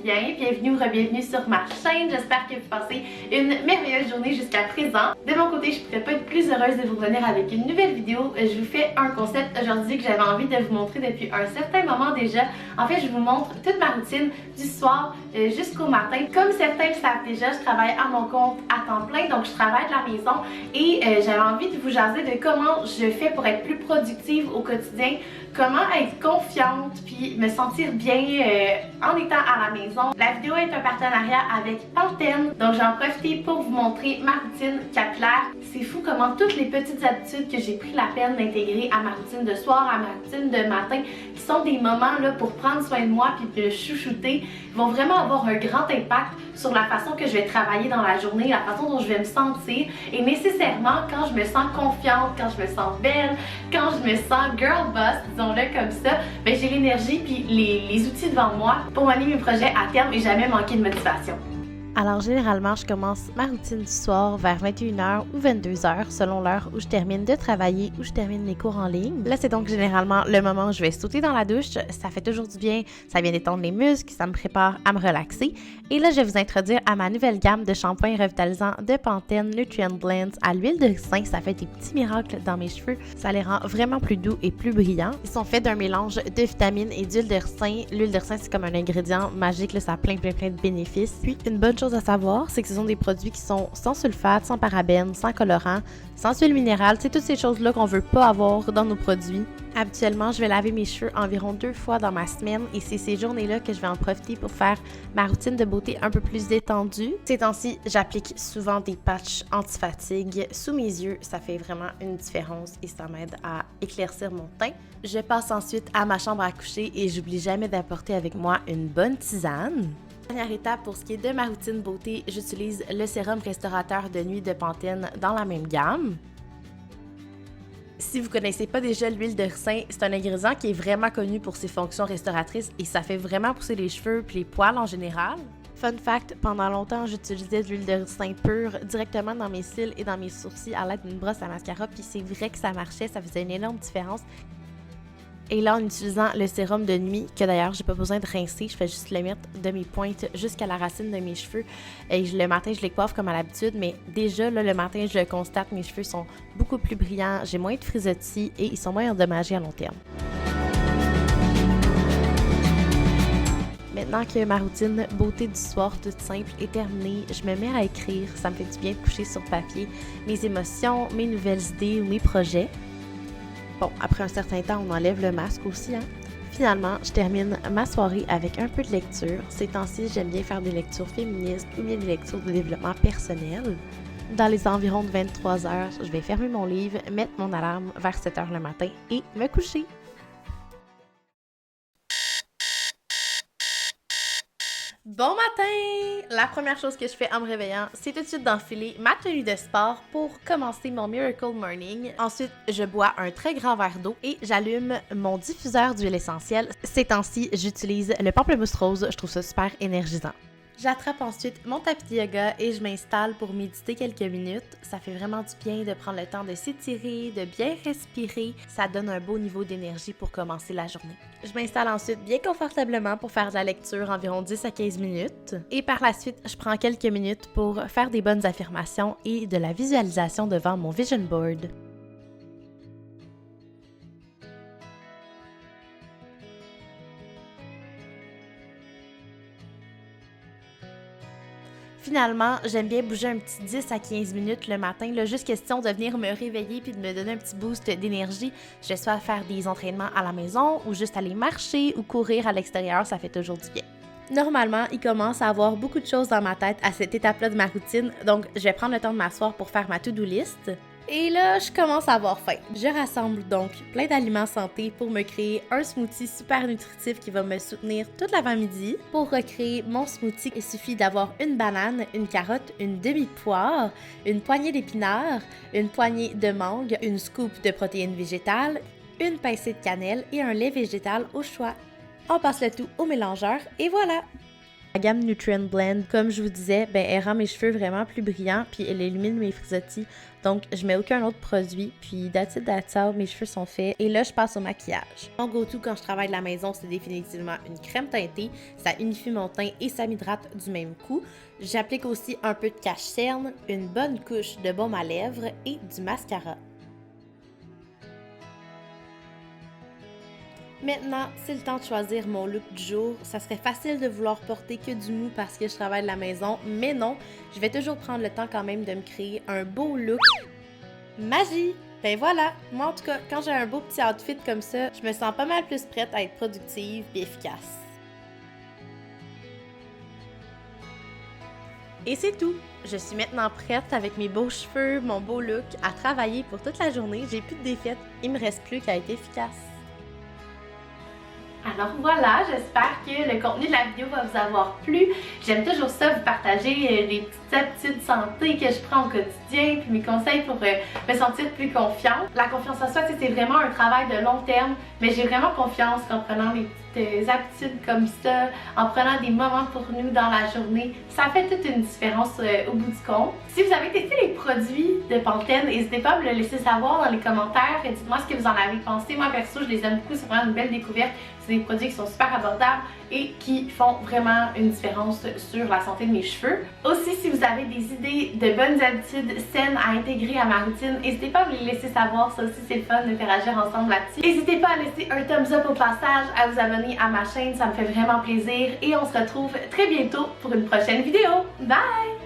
bien? Bienvenue ou re-bienvenue sur ma chaîne. J'espère que vous passez une merveilleuse journée jusqu'à présent. De mon côté, je ne pourrais pas être plus heureuse de vous revenir avec une nouvelle vidéo. Je vous fais un concept aujourd'hui que j'avais envie de vous montrer depuis un certain moment déjà. En fait, je vous montre toute ma routine du soir jusqu'au matin. Comme certains le savent déjà, je travaille à mon compte à temps plein, donc je travaille de la maison et j'avais envie de vous jaser de comment je fais pour être plus productive au quotidien, comment être confiante puis me sentir bien en étant à la maison. La vidéo est un partenariat avec Pantene, donc j'en profite pour vous montrer ma routine capillaire. C'est fou comment toutes les petites habitudes que j'ai pris la peine d'intégrer à ma routine de soir, à ma routine de matin, qui sont des moments là pour prendre soin de moi puis de chouchouter, vont vraiment avoir un grand impact sur la façon que je vais travailler dans la journée, la façon dont je vais me sentir et nécessairement quand je me sens confiante, quand je me sens belle, quand je me sens girl boss, disons-le comme ça, ben j'ai l'énergie puis les outils devant moi pour mener mes projets à terme et jamais manquer de motivation. Alors généralement, je commence ma routine du soir vers 21h ou 22h selon l'heure où je termine de travailler ou je termine mes cours en ligne. Là, c'est donc généralement le moment où je vais sauter dans la douche. Ça fait toujours du bien, ça vient détendre les muscles, ça me prépare à me relaxer. Et là, je vais vous introduire à ma nouvelle gamme de shampoings revitalisants de Pantene Nutrient Blends à l'huile de ricin. Ça fait des petits miracles dans mes cheveux. Ça les rend vraiment plus doux et plus brillants. Ils sont faits d'un mélange de vitamines et d'huile de ricin. L'huile de ricin, c'est comme un ingrédient magique, là, ça a plein de bénéfices. Puis, une bonne chose à savoir, c'est que ce sont des produits qui sont sans sulfate, sans parabènes, sans colorant, sans huile minérale. C'est toutes ces choses-là qu'on veut pas avoir dans nos produits. Habituellement, je vais laver mes cheveux environ 2 fois dans ma semaine et c'est ces journées-là que je vais en profiter pour faire ma routine de beauté un peu plus détendue. Ces temps-ci, j'applique souvent des patchs anti-fatigue sous mes yeux. Ça fait vraiment une différence et ça m'aide à éclaircir mon teint. Je passe ensuite à ma chambre à coucher et j'oublie jamais d'apporter avec moi une bonne tisane. Dernière étape pour ce qui est de ma routine beauté, j'utilise le sérum restaurateur de nuit de Pantene dans la même gamme. Si vous ne connaissez pas déjà l'huile de ricin, c'est un ingrédient qui est vraiment connu pour ses fonctions restauratrices et ça fait vraiment pousser les cheveux et les poils en général. Fun fact, pendant longtemps, j'utilisais de l'huile de ricin pure directement dans mes cils et dans mes sourcils à l'aide d'une brosse à mascara, puis c'est vrai que ça marchait, ça faisait une énorme différence. Et là, en utilisant le sérum de nuit, que d'ailleurs, j'ai pas besoin de rincer, je fais juste le mettre de mes pointes jusqu'à la racine de mes cheveux. Et le matin, je les coiffe comme à l'habitude, mais déjà, là, le matin, je constate, mes cheveux sont beaucoup plus brillants, j'ai moins de frisottis et ils sont moins endommagés à long terme. Maintenant que ma routine beauté du soir toute simple est terminée, je me mets à écrire. Ça me fait du bien de coucher sur papier mes émotions, mes nouvelles idées ou mes projets. Bon, après un certain temps, on enlève le masque aussi, hein. Finalement, je termine ma soirée avec un peu de lecture. Ces temps-ci, j'aime bien faire des lectures féministes ou bien des lectures de développement personnel. Dans les environs de 23h, je vais fermer mon livre, mettre mon alarme vers 7h le matin et me coucher. Bon matin! La première chose que je fais en me réveillant, c'est tout de suite d'enfiler ma tenue de sport pour commencer mon Miracle Morning. Ensuite, je bois un très grand verre d'eau et j'allume mon diffuseur d'huile essentielle. Ces temps-ci, j'utilise le pamplemousse rose, je trouve ça super énergisant. J'attrape ensuite mon tapis de yoga et je m'installe pour méditer quelques minutes. Ça fait vraiment du bien de prendre le temps de s'étirer, de bien respirer. Ça donne un beau niveau d'énergie pour commencer la journée. Je m'installe ensuite bien confortablement pour faire de la lecture environ 10 à 15 minutes. Et par la suite, je prends quelques minutes pour faire des bonnes affirmations et de la visualisation devant mon vision board. Finalement, j'aime bien bouger un petit 10 à 15 minutes le matin, là, juste question de venir me réveiller puis de me donner un petit boost d'énergie. Je vais soit faire des entraînements à la maison ou juste aller marcher ou courir à l'extérieur, ça fait toujours du bien. Normalement, il commence à avoir beaucoup de choses dans ma tête à cette étape-là de ma routine, donc je vais prendre le temps de m'asseoir pour faire ma to-do list. Et là, je commence à avoir faim. Je rassemble donc plein d'aliments santé pour me créer un smoothie super nutritif qui va me soutenir toute l'avant-midi. Pour recréer mon smoothie, il suffit d'avoir une banane, une carotte, une demi-poire, une poignée d'épinards, une poignée de mangue, une scoop de protéines végétales, une pincée de cannelle et un lait végétal au choix. On passe le tout au mélangeur et voilà! La gamme Nutrient Blend, comme je vous disais, elle rend mes cheveux vraiment plus brillants puis elle illumine mes frisottis. Donc, je mets aucun autre produit. Puis, that's it, mes cheveux sont faits. Et là, je passe au maquillage. Mon go-to quand je travaille de la maison, c'est définitivement une crème teintée. Ça unifie mon teint et ça m'hydrate du même coup. J'applique aussi un peu de cache-cerne, une bonne couche de baume à lèvres et du mascara. Maintenant, c'est le temps de choisir mon look du jour. Ça serait facile de vouloir porter que du mou parce que je travaille de la maison, mais non, je vais toujours prendre le temps quand même de me créer un beau look. Magie! Ben voilà! Moi en tout cas, quand j'ai un beau petit outfit comme ça, je me sens pas mal plus prête à être productive et efficace. Et c'est tout! Je suis maintenant prête avec mes beaux cheveux, mon beau look, à travailler pour toute la journée. J'ai plus de défaites, il me reste plus qu'à être efficace. Alors voilà, j'espère que le contenu de la vidéo va vous avoir plu. J'aime toujours ça, vous partager les petites habitudes santé que je prends au quotidien, puis mes conseils pour me sentir plus confiante. La confiance en soi, c'est vraiment un travail de long terme, mais j'ai vraiment confiance qu'en prenant des petites habitudes comme ça, en prenant des moments pour nous dans la journée, ça fait toute une différence au bout du compte. Si vous avez testé les produits de Pantene, n'hésitez pas à me le laisser savoir dans les commentaires et dites-moi ce que vous en avez pensé. Moi perso, je les aime beaucoup, c'est vraiment une belle découverte. C'est des produits qui sont super abordables et qui font vraiment une différence sur la santé de mes cheveux. Aussi, si vous avez des idées de bonnes habitudes saines à intégrer à ma routine, n'hésitez pas à me les laisser savoir. Ça aussi, c'est le fun de faire agir ensemble là-dessus. N'hésitez pas à laisser un thumbs up au passage, à vous abonner à ma chaîne, ça me fait vraiment plaisir. Et on se retrouve très bientôt pour une prochaine vidéo. Bye!